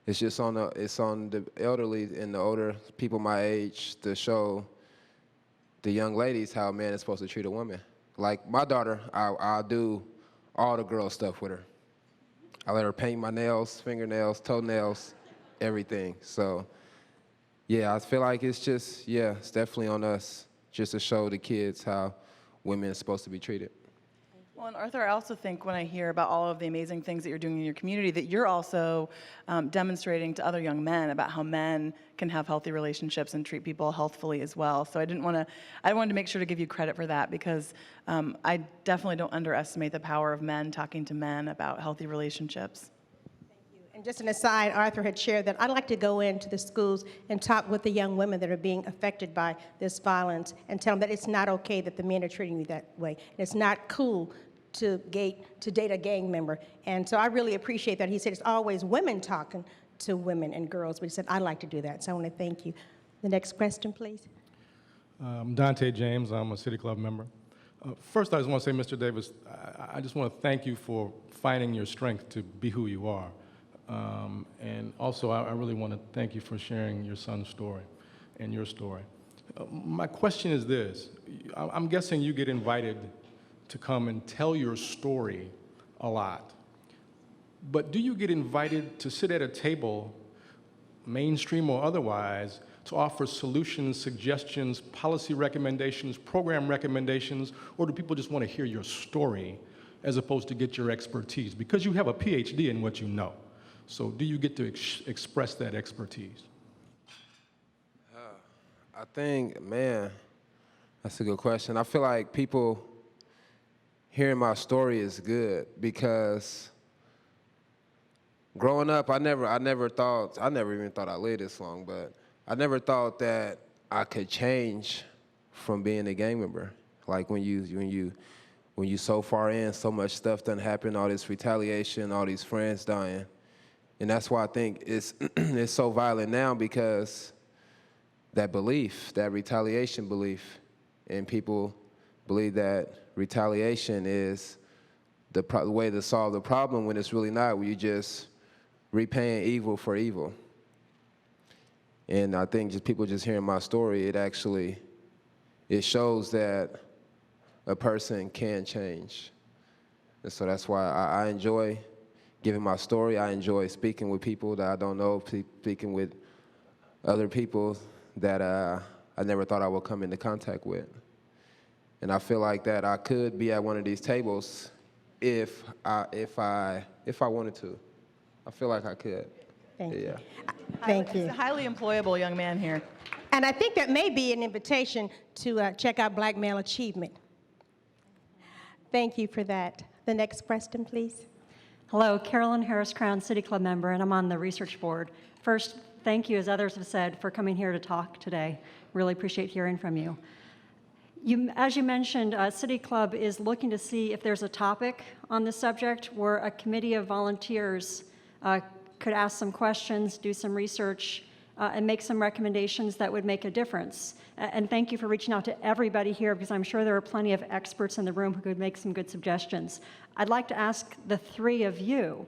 the elderly and the older people my age to show the young ladies how a man is supposed to treat a woman. Like my daughter, I'll do all the girl stuff with her. I let her paint my nails, fingernails, toenails, everything. So, yeah, I feel like it's definitely on us just to show the kids how women are supposed to be treated. Well, and Arthur, I also think when I hear about all of the amazing things that you're doing in your community, that you're also demonstrating to other young men about how men can have healthy relationships and treat people healthfully as well. So I wanted to make sure to give you credit for that, because I definitely don't underestimate the power of men talking to men about healthy relationships. And just an aside, Arthur had shared that I'd like to go into the schools and talk with the young women that are being affected by this violence and tell them that it's not okay that the men are treating you that way. And it's not cool to date a gang member. And so I really appreciate that. He said it's always women talking to women and girls, but he said, I'd like to do that. So I want to thank you. The next question, please. Dante James, I'm a City Club member. First, I just want to say, Mr. Davis, I just want to thank you for finding your strength to be who you are. And also, I really want to thank you for sharing your son's story and your story. My question is this. I'm guessing you get invited to come and tell your story a lot. But do you get invited to sit at a table, mainstream or otherwise, to offer solutions, suggestions, policy recommendations, program recommendations, or do people just want to hear your story as opposed to get your expertise? Because you have a PhD in what you know. So do you get to express that expertise? I think, man, that's a good question. I feel like people hearing my story is good because growing up, I never even thought I lived this long, but I never thought that I could change from being a gang member. Like when you so far in, so much stuff done happen, all this retaliation, all these friends dying. And that's why I think it's it's so violent now, because that belief, that retaliation belief, and people believe that retaliation is the way to solve the problem, when it's really not, when you just repaying evil for evil. And I think just people just hearing my story, it shows that a person can change. And so that's why I enjoy giving my story. I enjoy speaking with people that I don't know, speaking with other people that I never thought I would come into contact with. And I feel like that I could be at one of these tables if I wanted to. I feel like I could. Thank you. Yeah. Thank you. He's a highly employable young man here. And I think that may be an invitation to check out Black Male Achievement. Thank you for that. The next question, please. Hello, Carolyn Harris Crown, City Club member, and I'm on the research board. First, thank you, as others have said, for coming here to talk today. Really appreciate hearing from you. As you mentioned, City Club is looking to see if there's a topic on this subject where a committee of volunteers could ask some questions, do some research, and make some recommendations that would make a difference. And thank you for reaching out to everybody here, because I'm sure there are plenty of experts in the room who could make some good suggestions. I'd like to ask the three of you,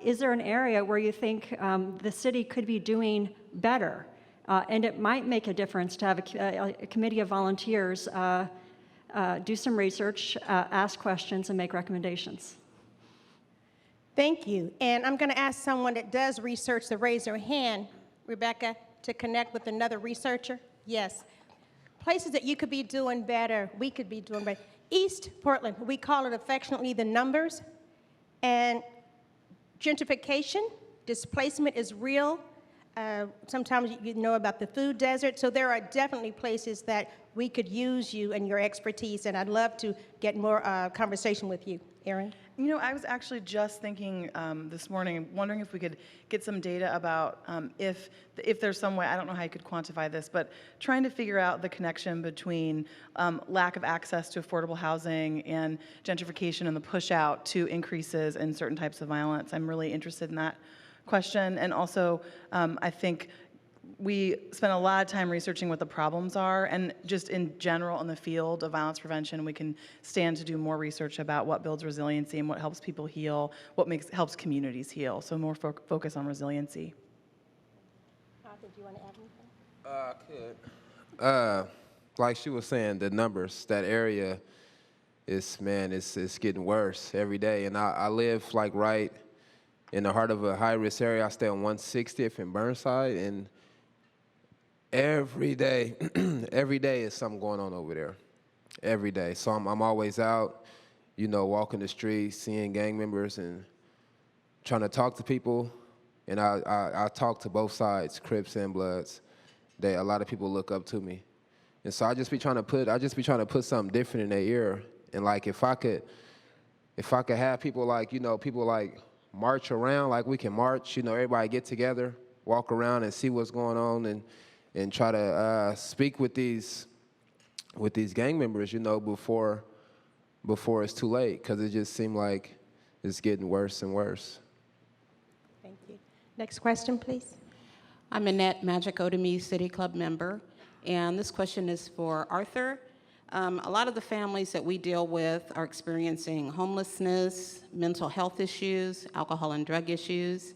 is there an area where you think the city could be doing better? And it might make a difference to have a committee of volunteers do some research, ask questions, and make recommendations. Thank you. And I'm going to ask someone that does research to raise their hand, Rebecca, to connect with another researcher. Yes. Places that you could be doing better, we could be doing better. East Portland, we call it affectionately the numbers. And gentrification, displacement is real. Sometimes you know about the food desert. So there are definitely places that we could use you and your expertise. And I'd love to get more conversation with you. Erin? You know, I was actually just thinking this morning, wondering if we could get some data about if there's some way, I don't know how you could quantify this, but trying to figure out the connection between lack of access to affordable housing and gentrification and the push out to increases in certain types of violence. I'm really interested in that question. And also, I think we spend a lot of time researching what the problems are, and just in general in the field of violence prevention, we can stand to do more research about what builds resiliency and what helps people heal, what helps communities heal. So more focus on resiliency. Did you want to add anything? I could. Like she was saying, the numbers, that area is, man, it's getting worse every day. And I live like right in the heart of a high-risk area. I stay on 160th in Burnside, and every day is something going on over there. Every day. So I'm always out, you know, walking the streets, seeing gang members and trying to talk to people. And I talk to both sides, Crips and Bloods. A lot of people look up to me. And so I just be trying to put something different in their ear. And like if I could have people like, you know, people like march around, like we can march, you know, everybody get together, walk around and see what's going on, and try to speak with these gang members, you know, before it's too late, because it just seemed like it's getting worse and worse. Thank you. Next question, please. I'm Annette Magic Odemy, City Club member, and this question is for Arthur. A lot of the families that we deal with are experiencing homelessness, mental health issues, alcohol and drug issues.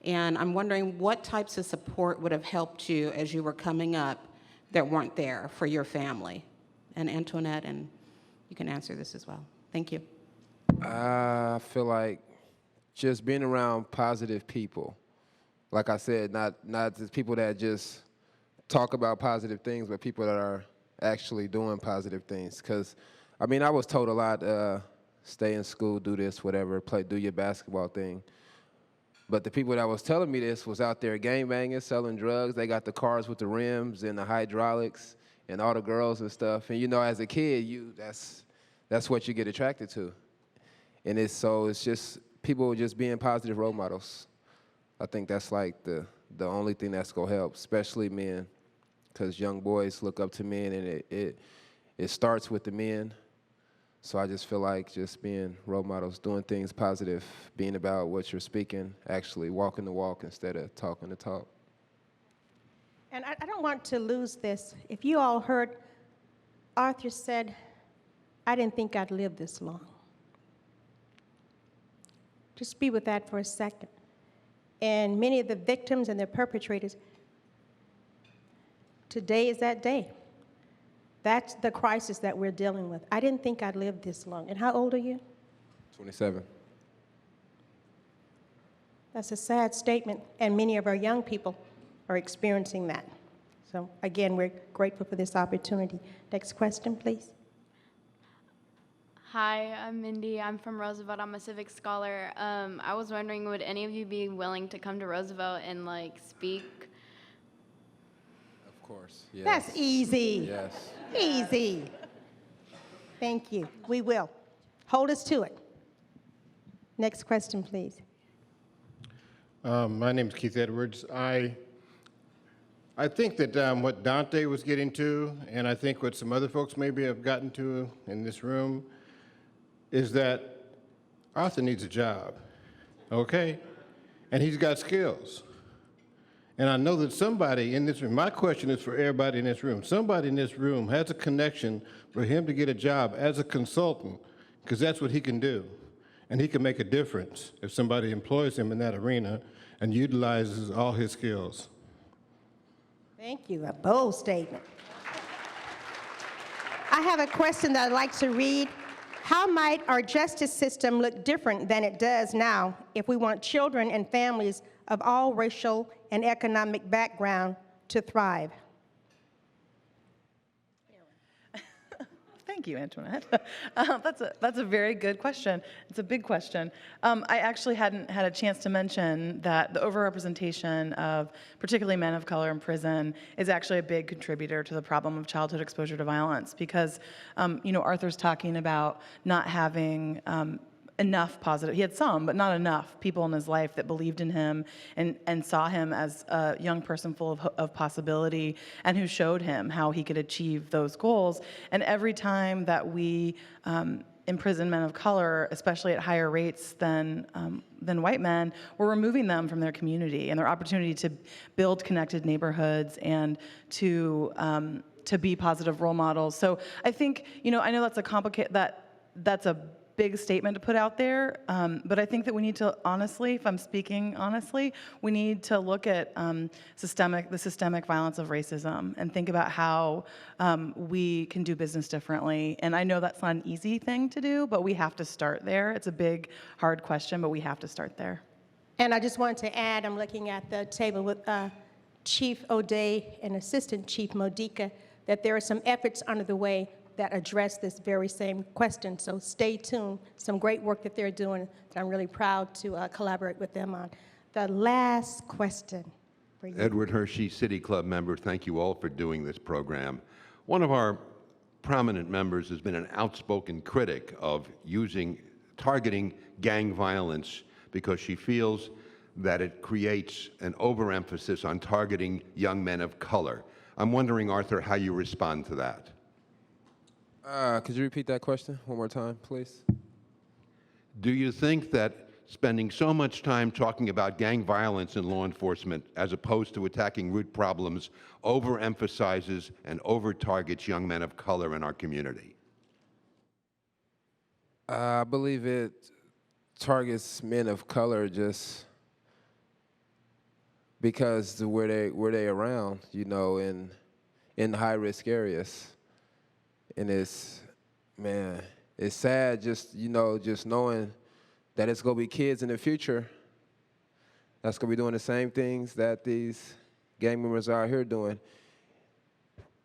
And I'm wondering what types of support would have helped you as you were coming up that weren't there for your family. And Antoinette and you can answer this as well. Thank you. I feel like just being around positive people. Like I said, not just people that just talk about positive things, but people that are actually doing positive things. Because, I mean, I was told a lot, stay in school, do this, whatever, do your basketball thing. But the people that was telling me this was out there gangbanging, selling drugs. They got the cars with the rims and the hydraulics and all the girls and stuff. And, you know, as a kid, that's what you get attracted to. And it's just people just being positive role models. I think that's like the only thing that's gonna help, especially men, because young boys look up to men, and it starts with the men. So I just feel like just being role models, doing things positive, being about what you're speaking, actually walking the walk instead of talking the talk. And I don't want to lose this. If you all heard, Arthur said, I didn't think I'd live this long. Just be with that for a second. And many of the victims and their perpetrators, today is that day. That's the crisis that we're dealing with. I didn't think I'd live this long. And how old are you? 27. That's a sad statement, and many of our young people are experiencing that. So again, we're grateful for this opportunity. Next question, please. Hi, I'm Mindy. I'm from Roosevelt. I'm a civics scholar. I was wondering, would any of you be willing to come to Roosevelt and speak? Of course, yes. That's easy. Yes. Easy. Thank you. We will. Hold us to it. Next question, please. My name is Keith Edwards. I think that what Dante was getting to, and I think what some other folks maybe have gotten to in this room, is that Arthur needs a job, okay? And he's got skills. And I know that somebody in this room, my question is for everybody in this room, somebody in this room has a connection for him to get a job as a consultant, because that's what he can do. And he can make a difference if somebody employs him in that arena and utilizes all his skills. Thank you. A bold statement. I have a question that I'd like to read. How might our justice system look different than it does now if we want children and families of all racial and economic background to thrive? Thank you, Antoinette. That's a very good question. It's a big question. I actually hadn't had a chance to mention that the overrepresentation of particularly men of color in prison is actually a big contributor to the problem of childhood exposure to violence, because Arthur's talking about not having enough positive, he had some, but not enough people in his life that believed in him and saw him as a young person full of possibility, and who showed him how he could achieve those goals. And every time that we imprison men of color, especially at higher rates than white men, we're removing them from their community and their opportunity to build connected neighborhoods and to be positive role models. So I think, I know that's that's a big statement to put out there, but I think that we need to honestly, if I'm speaking honestly, we need to look at the systemic violence of racism and think about how we can do business differently. And I know that's not an easy thing to do, but we have to start there. It's a big, hard question, but we have to start there. And I just wanted to add, I'm looking at the table with Chief O'Day and Assistant Chief Modica, that there are some efforts under the way that address this very same question. So stay tuned. Some great work that they're doing that I'm really proud to collaborate with them on. The last question for you. Edward Hershey, City Club member. Thank you all for doing this program. One of our prominent members has been an outspoken critic of targeting gang violence because she feels that it creates an overemphasis on targeting young men of color. I'm wondering, Arthur, how you respond to that. Could you repeat that question one more time, please? Do you think that spending so much time talking about gang violence in law enforcement as opposed to attacking root problems overemphasizes and over-targets young men of color in our community? I believe it targets men of color just because where they around, in high-risk areas. And it's Man, it's sad just, just knowing that it's going to be kids in the future that's going to be doing the same things that these gang members are out here doing.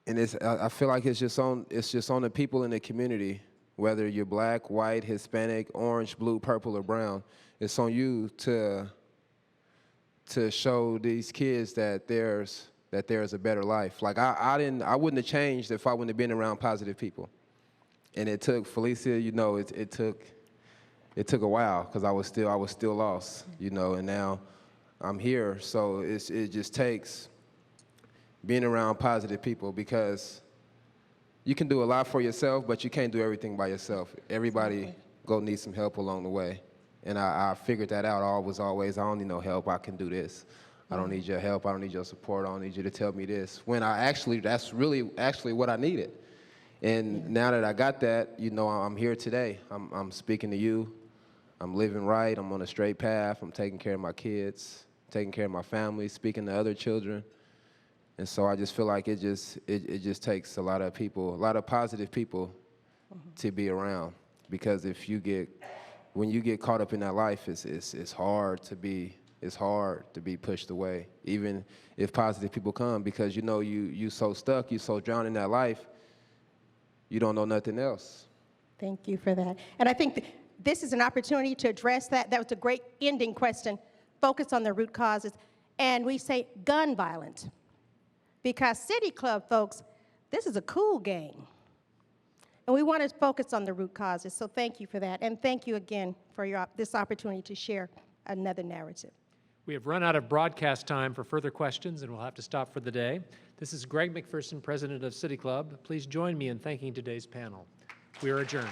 And I feel like it's just on the people in the community, whether you're black, white, Hispanic, orange, blue, purple, or brown. It's on you to show these kids that there's a better life. Like I wouldn't have changed if I wouldn't have been around positive people. And it took Felicia, it took a while because I was still lost, and now I'm here. So it just takes being around positive people, because you can do a lot for yourself, but you can't do everything by yourself. Everybody gonna need some help along the way. And I figured that out. I don't need no help. I can do this. I don't need your help. I don't need your support. I don't need you to tell me this. When that's really what I needed. And now that I got that, I'm here today. I'm speaking to you. I'm living right. I'm on a straight path. I'm taking care of my kids, taking care of my family, speaking to other children. And so I just feel like it just takes a lot of people, a lot of positive people to be around. Because when you get caught up in that life, it's hard to be pushed away, even if positive people come, because you so stuck, you so drowned in that life, you don't know nothing else. Thank you for that. And I think this is an opportunity to address that. That was a great ending question. Focus on the root causes. And we say gun violence. Because City Club, folks, this is a cool gang. And we want to focus on the root causes. So thank you for that. And thank you again for this opportunity to share another narrative. We have run out of broadcast time for further questions, and we'll have to stop for the day. This is Greg McPherson, president of City Club. Please join me in thanking today's panel. We are adjourned.